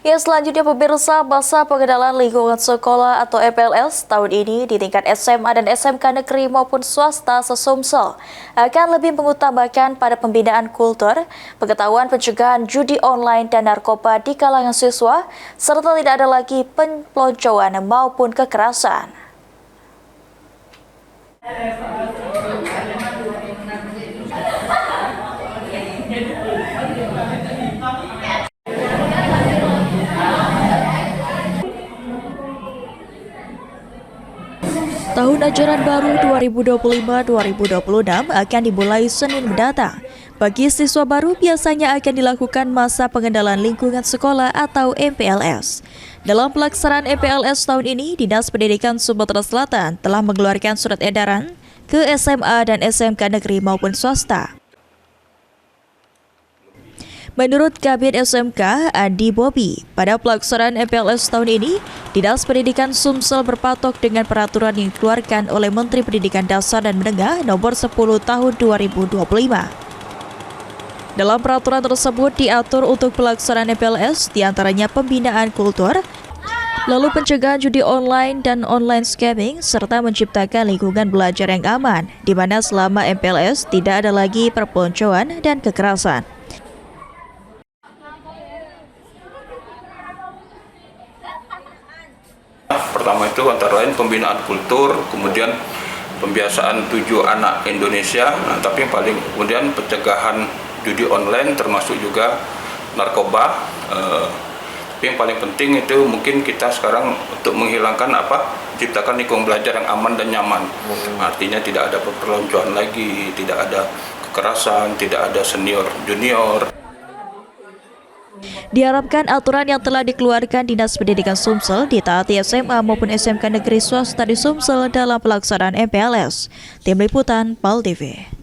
Ya, selanjutnya pemirsa, masa pengenalan lingkungan sekolah atau MPLS tahun ini di tingkat SMA dan SMK negeri maupun swasta se-Sumsel akan lebih mengutamakan pada pembinaan kultur, pengetahuan pencegahan judi online dan narkoba di kalangan siswa, serta tidak ada lagi peloncoan maupun kekerasan. Tahun ajaran baru 2025-2026 akan dimulai Senin mendatang. Bagi siswa baru biasanya akan dilakukan masa pengenalan lingkungan sekolah atau MPLS. Dalam pelaksanaan MPLS tahun ini, Dinas Pendidikan Sumatera Selatan telah mengeluarkan surat edaran ke SMA dan SMK negeri maupun swasta. Menurut Kabid SMK Andi Bobi, pada pelaksanaan MPLS tahun ini, Dinas Pendidikan Sumsel berpatok dengan peraturan yang dikeluarkan oleh Menteri Pendidikan Dasar dan Menengah Nomor 10 Tahun 2025. Dalam peraturan tersebut diatur untuk pelaksanaan MPLS diantaranya pembinaan kultur, lalu pencegahan judi online dan online scamming, serta menciptakan lingkungan belajar yang aman, di mana selama MPLS tidak ada lagi perpeloncoan dan kekerasan. Pertama itu antara lain pembinaan kultur, kemudian pembiasaan 7 anak Indonesia, tapi yang paling kemudian pencegahan judi online termasuk juga narkoba. Tapi yang paling penting itu mungkin kita sekarang untuk menghilangkan ciptakan lingkungan belajar yang aman dan nyaman. Artinya tidak ada perpeloncoan lagi, tidak ada kekerasan, tidak ada senior junior. Diharapkan aturan yang telah dikeluarkan Dinas Pendidikan Sumsel ditaati SMA maupun SMK negeri swasta di Sumsel dalam pelaksanaan MPLS. Tim Liputan PAL TV.